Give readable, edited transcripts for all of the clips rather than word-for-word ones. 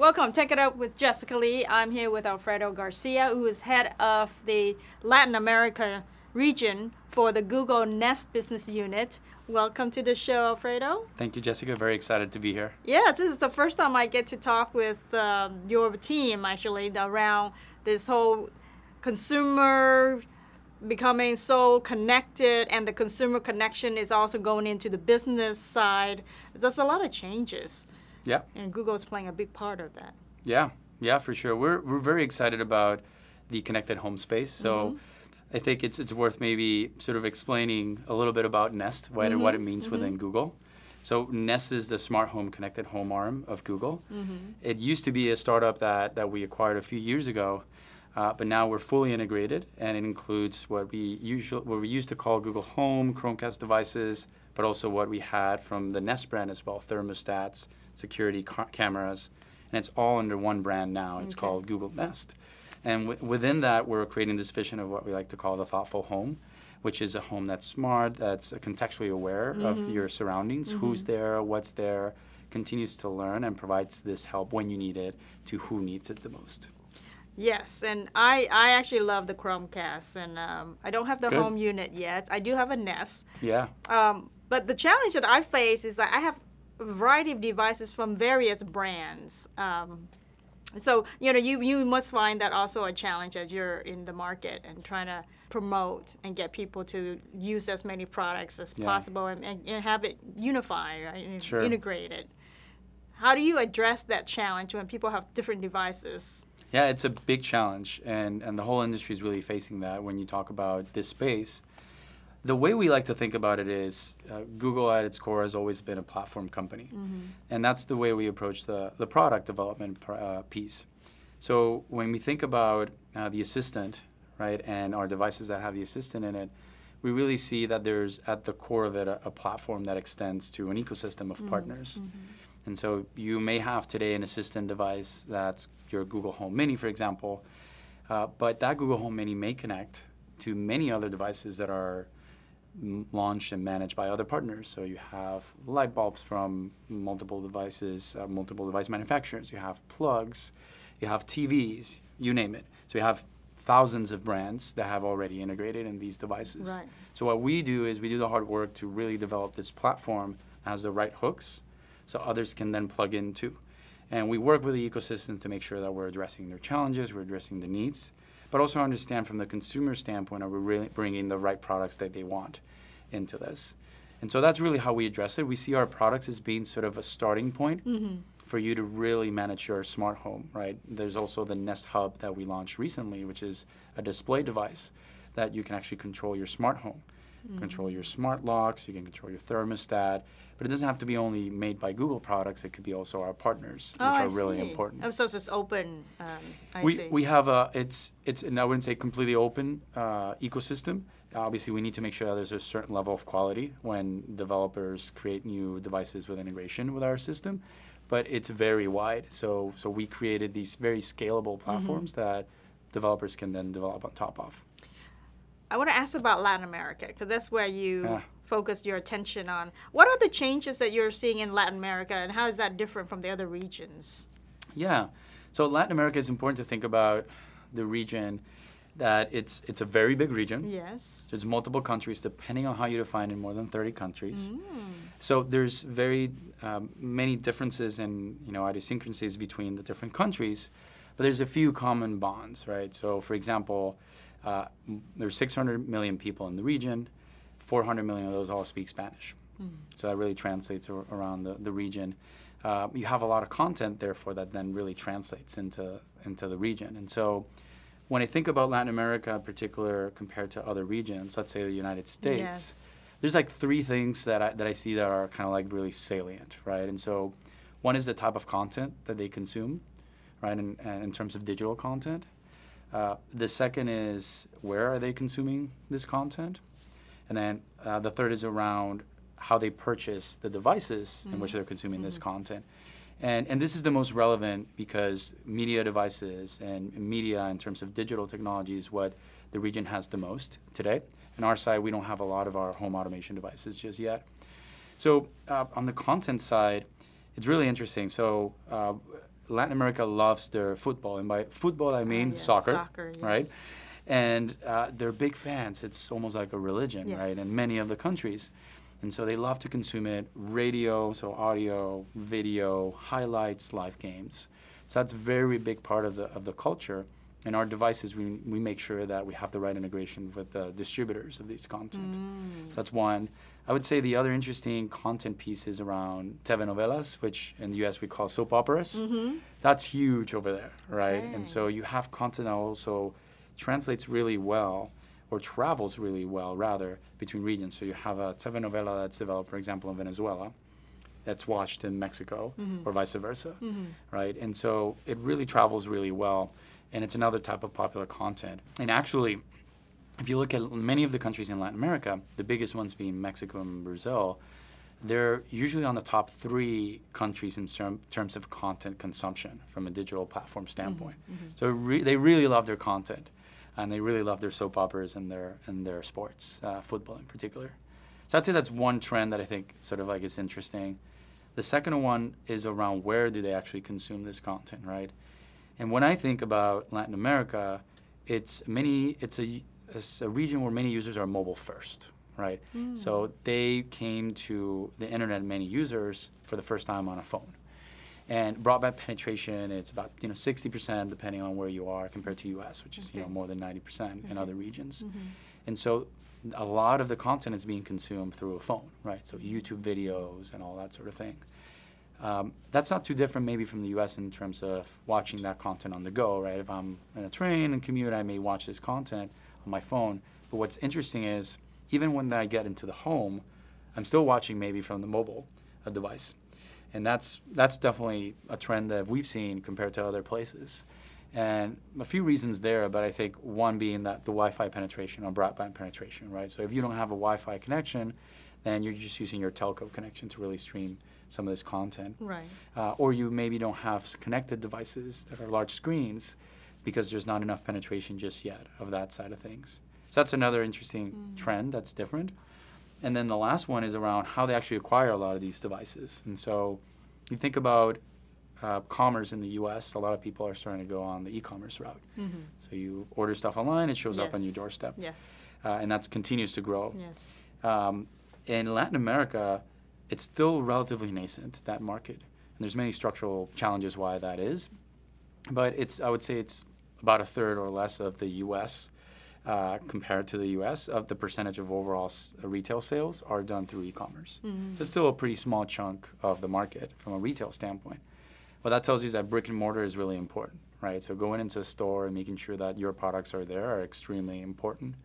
Welcome. Take It Up with Jessica Lee. I'm here with Alfredo Garcia, who is head of the Latin America region for the Google Nest business unit. Welcome to the show, Alfredo. Thank you, Jessica. Very excited to be here. Yes, this is the first time I get to talk with your team, actually, around this whole consumer becoming so connected, and the consumer connection is also going into the business side. There's a lot of changes. Yeah. And Google is playing a big part of that. Yeah, for sure. We're very excited about the connected home space. So I think it's worth maybe sort of explaining a little bit about Nest, what it means within Google. So Nest is the smart home connected home arm of Google. It used to be a startup that we acquired a few years ago, but now we're fully integrated, and it includes what we used to call Google Home, Chromecast devices, but also what we had from the Nest brand as well, thermostats, security cameras, and it's all under one brand now. It's called Google Nest. And within that, we're creating this vision of what we like to call the thoughtful home, which is a home that's smart, that's contextually aware of your surroundings, who's there, what's there, continues to learn, and provides this help when you need it to who needs it the most. Yes, and I actually love the Chromecast, and I don't have the home unit yet. I do have a Nest. Yeah. But the challenge that I face is that I have a variety of devices from various brands. So, you must find that also a challenge as you're in the market and trying to promote and get people to use as many products as possible and have it unified, right? And integrated. How do you address that challenge when people have different devices? Yeah, it's a big challenge, and the whole industry is really facing that when you talk about this space. The way we like to think about it is Google at its core has always been a platform company. And that's the way we approach the product development piece. So when we think about the assistant, right, and our devices that have the assistant in it, we really see that there's at the core of it a platform that extends to an ecosystem of partners. And so you may have today an assistant device that's your Google Home Mini, for example, but that Google Home Mini may connect to many other devices that are launched and managed by other partners. So you have light bulbs from multiple devices, multiple device manufacturers. You have plugs, you have TVs, you name it. So you have thousands of brands that have already integrated in these devices. Right. So what we do is we do the hard work to really develop this platform that has the right hooks so others can then plug in too. And we work with the ecosystem to make sure that we're addressing their challenges, we're addressing the needs, but also understand from the consumer standpoint, are we really bringing the right products that they want into this? And so that's really how we address it. We see our products as being sort of a starting point for you to really manage your smart home, right? There's also the Nest Hub that we launched recently, which is a display device that you can actually control your smart home, control your smart locks, you can control your thermostat, but it doesn't have to be only made by Google products. It could be also our partners, which are really important. Oh, so it's just open. We have and I wouldn't say completely open ecosystem. Obviously, we need to make sure that there's a certain level of quality when developers create new devices with integration with our system, but it's very wide. So we created these very scalable platforms that developers can then develop on top of. I want to ask about Latin America, because that's where you focus your attention on. What are the changes that you're seeing in Latin America, and how is that different from the other regions? Yeah. So Latin America is important to think about the region that it's a very big region. Yes. There's multiple countries, depending on how you define it, more than 30 countries. So there's very many differences and idiosyncrasies between the different countries, but there's a few common bonds, right? So for example, there's 600 million people in the region. 400 million of those all speak Spanish. So that really translates around the region. You have a lot of content, therefore, that then really translates into the region. And so when I think about Latin America in particular compared to other regions, let's say the United States, there's like three things that I see that are kind of like really salient, right? And so one is the type of content that they consume, right, in terms of digital content. The second is where are they consuming this content? And then the third is around how they purchase the devices in which they're consuming this content. And this is the most relevant because media devices and media in terms of digital technology is what the region has the most today. On our side, we don't have a lot of our home automation devices just yet. So on the content side, it's really interesting. So Latin America loves their football, and by football I mean yes, soccer, soccer, yes. right? And they're big fans. It's almost like a religion, Yes. right? In many of the countries. And so they love to consume it. Radio, so audio, video, highlights, live games. So that's a very big part of the culture. And our devices, we make sure that we have the right integration with the distributors of these content. So that's one. I would say the other interesting content piece is around telenovelas, which in the U.S. we call soap operas. That's huge over there, right? Okay. And so you have content that also translates really well, or travels really well, rather, between regions. So you have a telenovela that's developed, for example, in Venezuela, that's watched in Mexico, or vice versa, right? And so it really travels really well, and it's another type of popular content. And actually, if you look at many of the countries in Latin America, the biggest ones being Mexico and Brazil, they're usually on the top 3 countries in terms of content consumption from a digital platform standpoint. So they really love their content, and they really love their soap operas and their sports, football in particular. So I'd say that's one trend that I think sort of like is interesting. The second one is around where do they actually consume this content, right? And when I think about Latin America, it's a region where many users are mobile first, right? So they came to the internet, many users, for the first time on a phone. And broadband penetration is about 60% depending on where you are compared to U.S., which is more than 90% in other regions. And so a lot of the content is being consumed through a phone, right? So YouTube videos and all that sort of thing. That's not too different maybe from the U.S. in terms of watching that content on the go, right? If I'm in a train and commute, I may watch this content on my phone. But what's interesting is even when I get into the home, I'm still watching maybe from the mobile device. And that's definitely a trend that we've seen compared to other places. And a few reasons there, but I think one being that the Wi-Fi penetration or broadband penetration, right? So if you don't have a Wi-Fi connection, then you're just using your telco connection to really stream some of this content. Right. Or you maybe don't have connected devices that are large screens because there's not enough penetration just yet of that side of things. So that's another interesting trend that's different. And then the last one is around how they actually acquire a lot of these devices. And so you think about commerce in the U.S., a lot of people are starting to go on the e-commerce route. So you order stuff online, it shows up on your doorstep. Yes. And that continues to grow. Yes. In Latin America, it's still relatively nascent, that market. And there's many structural challenges why that is. But I would say it's about a third or less of the U.S. Compared to the U.S. of the percentage of overall retail sales are done through e-commerce. So it's still a pretty small chunk of the market from a retail standpoint. What that tells you is that brick and mortar is really important, right? So going into a store and making sure that your products are there are extremely important.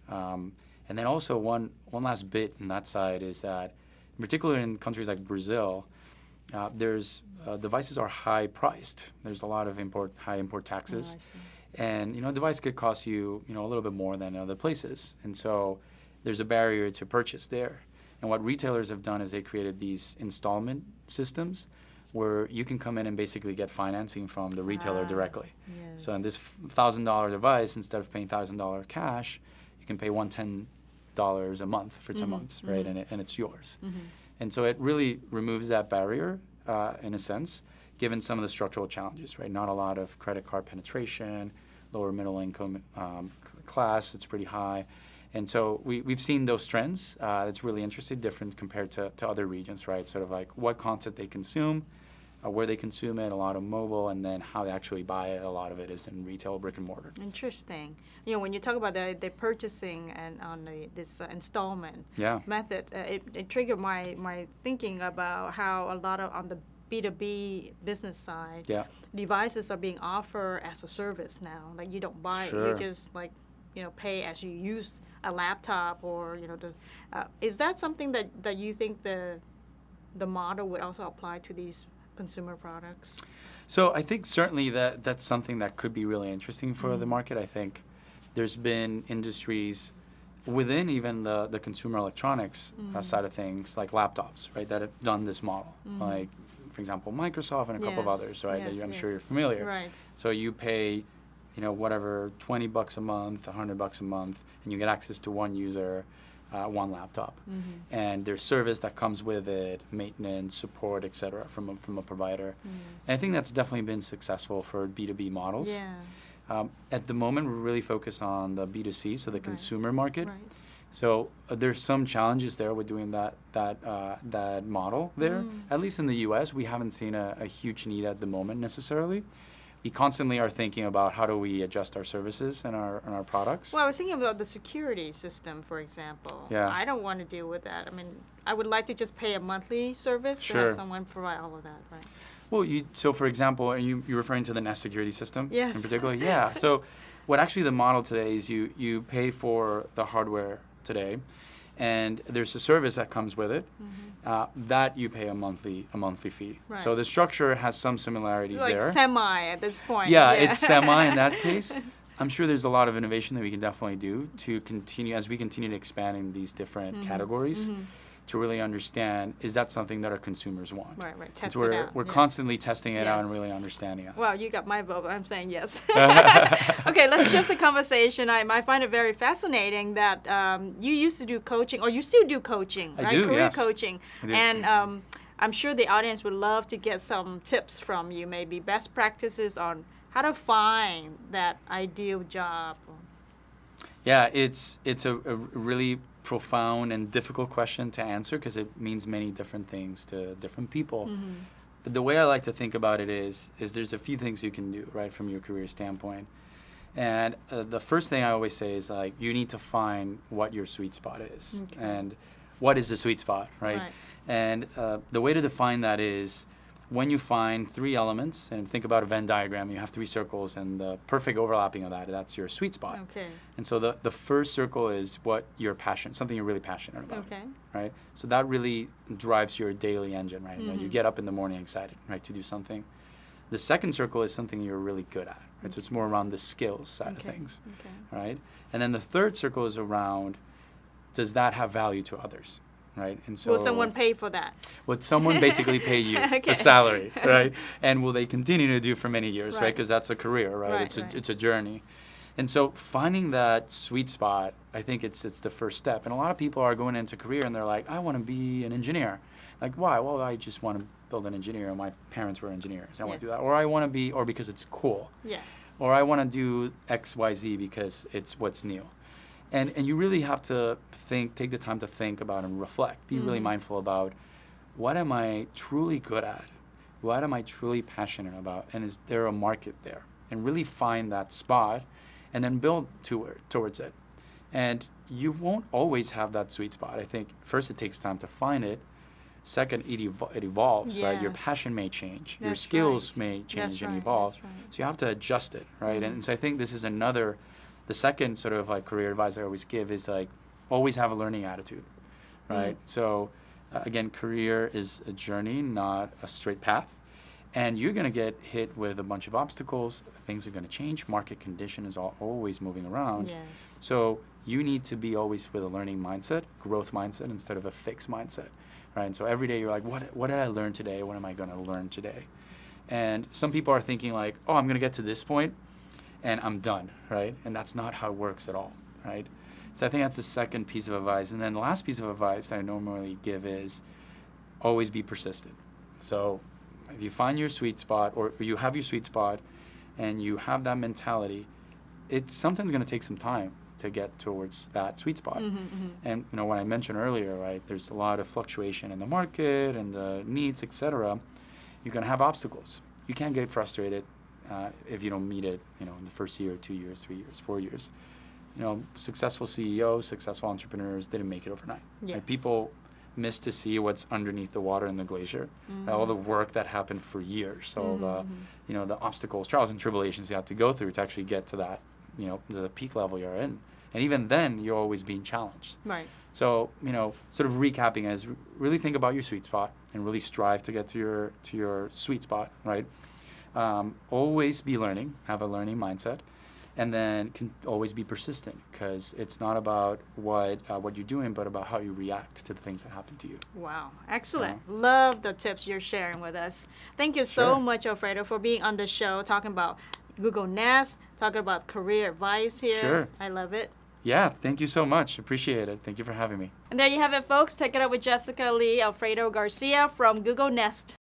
And then also one last bit in that side is that, in particular in countries like Brazil, devices are high priced. There's a lot of high import taxes. And a device could cost you a little bit more than other places. And so there's a barrier to purchase there. And what retailers have done is they created these installment systems where you can come in and basically get financing from the retailer directly. Yes. So in this $1,000 device, instead of paying $1,000 cash, you can pay $110 a month for 10 months, right? And it's yours. And so it really removes that barrier in a sense, given some of the structural challenges, right? Not a lot of credit card penetration, lower middle income class, it's pretty high. And so we've seen those trends. It's really interesting, different compared to other regions, right? Sort of like what content they consume, where they consume it, a lot of mobile, and then how they actually buy it. A lot of it is in retail, brick and mortar. Interesting. When you talk about the purchasing and on this installment method, it triggered my thinking about how a lot of on the B2B business side, devices are being offered as a service now. Like you don't buy it, you just pay as you use a laptop or is that something that you think the model would also apply to these consumer products? So I think certainly that's something that could be really interesting for the market. I think there's been industries within even the consumer electronics side of things, like laptops, right, that have done this model. Like, for example, Microsoft and a couple of others, right, that I'm sure you're familiar. Right. So you pay, whatever, $20 a month, $100 a month, and you get access to one user one laptop, and there's service that comes with it, maintenance, support, etc. from a provider. Yes. And I think that's definitely been successful for B2B models. Yeah. At the moment, we're really focused on the B2C, so the consumer market. Right. So there's some challenges there with doing that model there. At least in the U.S., we haven't seen a huge need at the moment necessarily. We constantly are thinking about how do we adjust our services and our products. Well, I was thinking about the security system, for example. Yeah. I don't want to deal with that. I mean, I would like to just pay a monthly service to have someone provide all of that, right? Well, so for example, are you're referring to the Nest security system Yes. in particular? Yeah. So what actually the model today is you pay for the hardware today, and there's a service that comes with it that you pay a monthly fee. Right. So the structure has some similarities Like there. semi at this point. Yeah, it's semi in that case. I'm sure there's a lot of innovation that we can definitely do to continue as we continue to expand in these different categories to really understand, is that something that our consumers want? Right. Test So it out. we're constantly testing it out and Yes. really understanding it. Well, you got my vote. I'm saying yes. Okay, let's shift the conversation. I find it very fascinating that you used to do coaching, or you still do coaching, right? I do, Career yes. coaching. I do. And I'm sure the audience would love to get some tips from you, maybe best practices on how to find that ideal job. Yeah, it's a really profound and difficult question to answer because it means many different things to different people. But the way I like to think about it is there's a few things you can do, right, from your career standpoint. And the first thing I always say is, like, you need to find what your sweet spot is. Okay. And what is the sweet spot, right? And the way to define that is when you find three elements, and think about a Venn diagram, you have three circles, and the perfect overlapping of that's your sweet spot. Okay. And so the first circle is what you're passionate, something you're really passionate about. Okay. Right? So that really drives your daily engine, right? You get up in the morning excited, right, to do something. The second circle is something you're really good at, right? So it's more around the skills side of things, right? And then the third circle is around, does that have value to others, right? And so Will someone pay for that? would someone basically pay you Okay. a salary, right? And will they continue to do for many years, right? Right. Because that's a career, right? Right, It's a journey. And so finding that sweet spot, I think it's the first step. And a lot of people are going into career and they're like, I want to be an engineer. Like, why? Well, I just want to build an engineer. My parents were engineers. I want to do that. Or I want to be, or because it's cool. Yeah. Or I want to do X, Y, Z because it's what's new. And you really have to take the time to think about and reflect. Be really mindful about, what am I truly good at? What am I truly passionate about? And is there a market there? And really find that spot and then build towards it. And you won't always have that sweet spot. I think first it takes time to find it. Second, it evolves, right? Your Yes. passion may change. Your That's skills right. may change That's and right. evolve. That's right. So you have to adjust it, right? And so I think this is the second sort of like career advice I always give is, like, always have a learning attitude, right? So again, career is a journey, not a straight path. And you're going to get hit with a bunch of obstacles. Things are going to change. Market condition is always moving around. Yes. So you need to be always with a learning mindset, growth mindset, instead of a fixed mindset, right? And so every day you're like, what did I learn today? What am I going to learn today? And some people are thinking like, oh, I'm going to get to this point and I'm done, right? And that's not how it works at all, right? So I think that's the second piece of advice. And then the last piece of advice that I normally give is always be persistent. So if you find your sweet spot, or you have your sweet spot and you have that mentality, it's sometimes going to take some time to get towards that sweet spot. And when I mentioned earlier, right, there's a lot of fluctuation in the market and the needs, etc. You're going to have obstacles. You can't get frustrated if you don't meet it, in the first year, 2 years, 3 years, 4 years. Successful CEOs, successful entrepreneurs didn't make it overnight. Yes. Right? People miss to see what's underneath the water in the glacier, all the work that happened for years, all the obstacles, trials, and tribulations you have to go through to actually get to that, the peak level you're in. And even then, you're always being challenged. Right. So, sort of recapping is really think about your sweet spot and really strive to get to your sweet spot, right? Always be learning, have a learning mindset, and then can always be persistent, because it's not about what you're doing, but about how you react to the things that happen to you. Wow, excellent. Love the tips you're sharing with us. Thank you so much, Alfredo, for being on the show, talking about Google Nest, talking about career advice here. Sure. I love it. Yeah, thank you so much. Appreciate it. Thank you for having me. And there you have it, folks. Take it up with Jessica Lee, Alfredo Garcia from Google Nest.